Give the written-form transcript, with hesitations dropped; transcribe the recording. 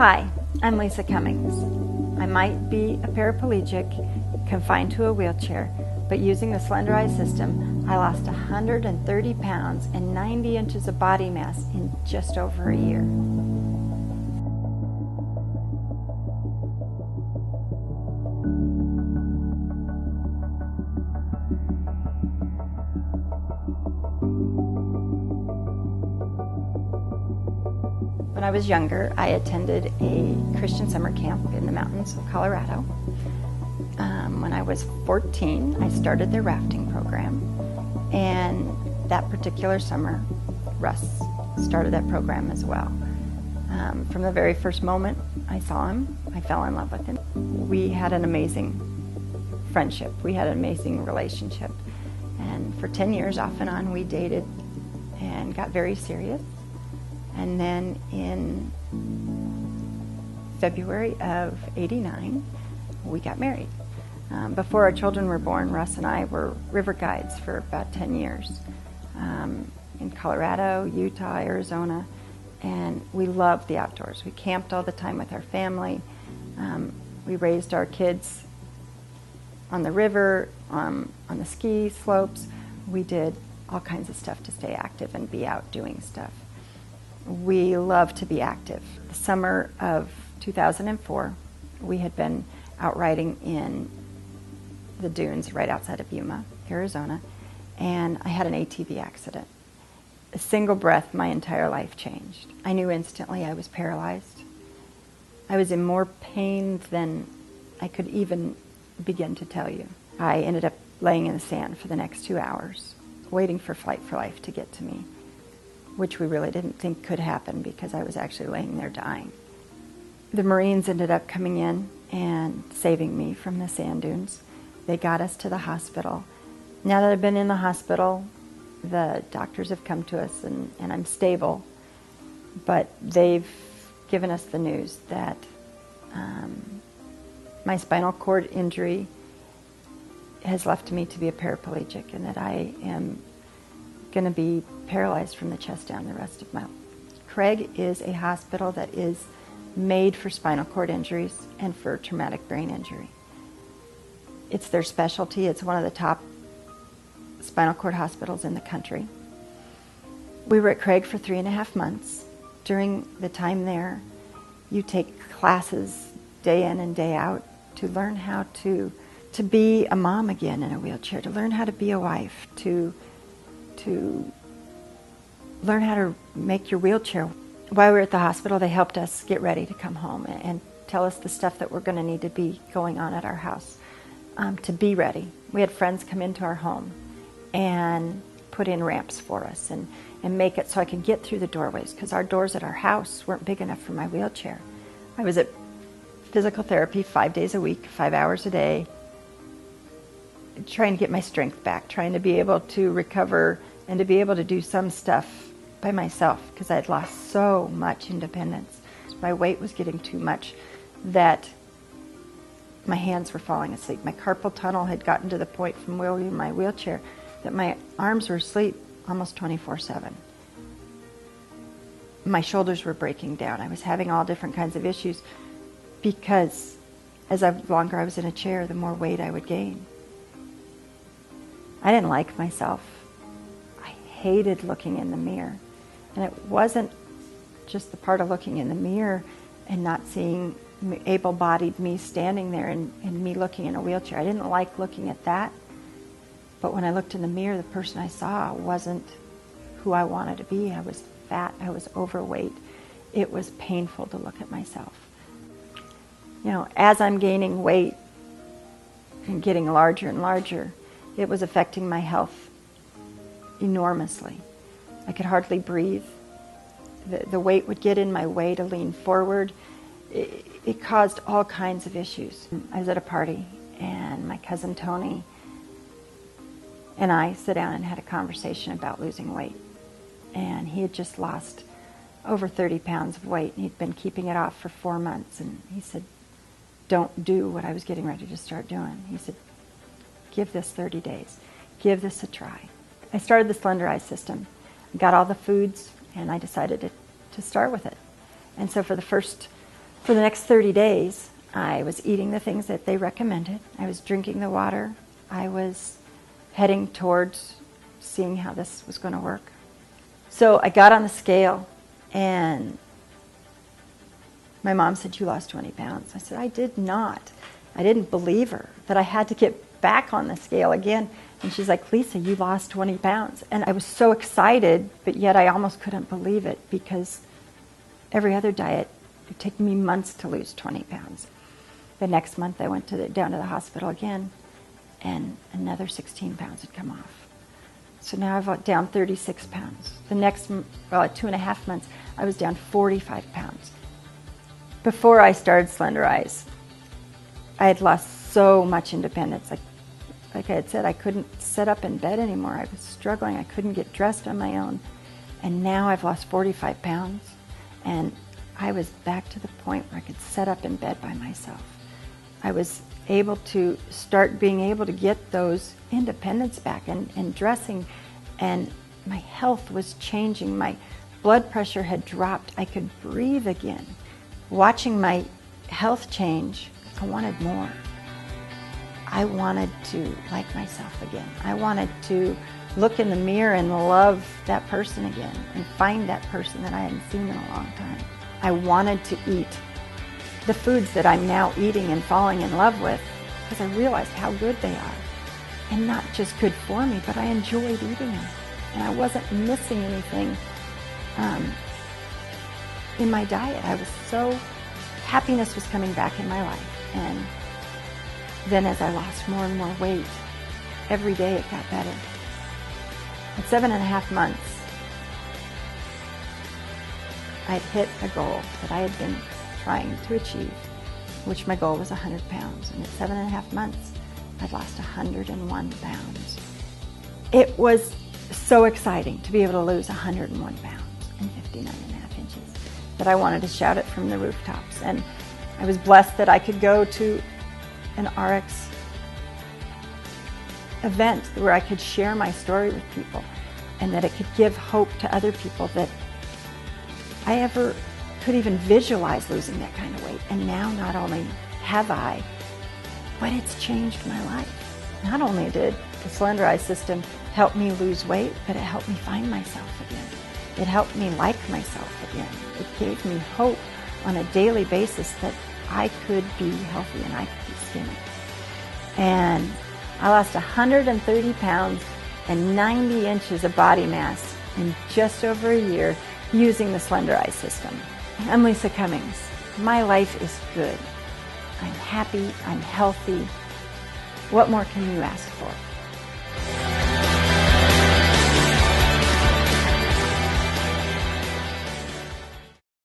Hi, I'm Lisa Cummings. I might be a paraplegic, confined to a wheelchair, but using the Slenderiiz system, I lost 130 pounds and 90 inches of body mass in just over a year. When I was younger, I attended a Christian summer camp in the mountains of Colorado. When I was 14, I started their rafting program, and that particular summer, Russ started that program as well. From the very first moment I saw him, I fell in love with him. We had an amazing friendship. We had an amazing relationship. And for 10 years, off and on, we dated and got very serious. And then in February of '89, we got married. Before our children were born, Russ and I were river guides for about 10 years in Colorado, Utah, Arizona, and we loved the outdoors. We camped all the time with our family. We raised our kids on the river, on the ski slopes. We did all kinds of stuff to stay active and be out doing stuff. We love to be active. The summer of 2004, we had been out riding in the dunes right outside of Yuma, Arizona, and I had an ATV accident. A single breath, my entire life changed. I knew instantly I was paralyzed. I was in more pain than I could even begin to tell you. I ended up laying in the sand for the next 2 hours, waiting for Flight for Life to get to me, which we really didn't think could happen because I was actually laying there dying. The Marines ended up coming in and saving me from the sand dunes. They got us to the hospital. Now that I've been in the hospital, the doctors have come to us and I'm stable, but they've given us the news that my spinal cord injury has left me to be a paraplegic and that I am going to be paralyzed from the chest down the rest of my life. Craig is a hospital that is made for spinal cord injuries and for traumatic brain injury. It's their specialty. It's one of the top spinal cord hospitals in the country. We were at Craig for 3.5 months. During the time there, you take classes day in and day out to learn how to be a mom again in a wheelchair, to learn how to be a wife, to learn how to make your wheelchair. While we were at the hospital, they helped us get ready to come home and tell us the stuff that we're going to need to be going on at our house to be ready. We had friends come into our home and put in ramps for us and make it so I could get through the doorways because our doors at our house weren't big enough for my wheelchair. I was at physical therapy 5 days a week, 5 hours a day, trying to get my strength back, trying to be able to recover and to be able to do some stuff by myself because I had lost so much independence. My weight was getting too much that my hands were falling asleep. My carpal tunnel had gotten to the point from wheeling my wheelchair that my arms were asleep almost 24/7. My shoulders were breaking down. I was having all different kinds of issues because as longer I was in a chair, the more weight I would gain. I didn't like myself. I hated looking in the mirror. And it wasn't just the part of looking in the mirror and not seeing able-bodied me standing there and me looking in a wheelchair. I didn't like looking at that. But when I looked in the mirror, the person I saw wasn't who I wanted to be. I was fat. I was overweight. It was painful to look at myself. You know, as I'm gaining weight and getting larger and larger, it was affecting my health enormously. I could hardly breathe. The weight would get in my way to lean forward. It caused all kinds of issues. I was at a party and my cousin Tony and I sat down and had a conversation about losing weight. And he had just lost over 30 pounds of weight and he'd been keeping it off for 4 months. And he said, don't do what I was getting ready to start doing. He said, give this 30 days. Give this a try. I started the Slenderiiz system. I got all the foods and I decided to start with it. And so for the first For the next 30 days, I was eating the things that they recommended. I was drinking the water. I was heading towards seeing how this was going to work. So I got on the scale, and my mom said, "You lost 20 pounds." I said, "I did not." I didn't believe her, that I had to get back on the scale again. And she's like, "Lisa, you lost 20 pounds. And I was so excited, but yet I almost couldn't believe it, because every other diet, it took me months to lose 20 pounds. The next month I went down to the hospital again, and another 16 pounds had come off. So now I've down 36 pounds. The next, 2.5 months, I was down 45 pounds. Before I started Slenderiiz, I had lost so much independence. Like I had said, I couldn't sit up in bed anymore. I was struggling. I couldn't get dressed on my own. And now I've lost 45 pounds, and I was back to the point where I could sit up in bed by myself. I was able to start being able to get those independence back and dressing, and my health was changing. My blood pressure had dropped. I could breathe again. Watching my health change, I wanted more. I wanted to like myself again. I wanted to look in the mirror and love that person again and find that person that I hadn't seen in a long time. I wanted to eat the foods that I'm now eating and falling in love with, because I realized how good they are. And not just good for me, but I enjoyed eating them. And I wasn't missing anything in my diet. Happiness was coming back in my life. And then as I lost more and more weight, every day it got better. At 7.5 months, I'd hit a goal that I had been trying to achieve, which my goal was 100 pounds. And at 7.5 months, I'd lost 101 pounds. It was so exciting to be able to lose 101 pounds and 59.5 inches that I wanted to shout it from the rooftops. And I was blessed that I could go to an RX event where I could share my story with people, and that it could give hope to other people that I ever could even visualize losing that kind of weight. And now not only have I, but it's changed my life. Not only did the Slenderiiz system help me lose weight, but it helped me find myself again. It helped me like myself again. It gave me hope on a daily basis that I could be healthy and I could be skinny. And I lost 130 pounds and 90 inches of body mass in just over a year using the Slenderiiz system. I'm Lisa Cummings. My life is good. I'm happy, I'm healthy. What more can you ask for?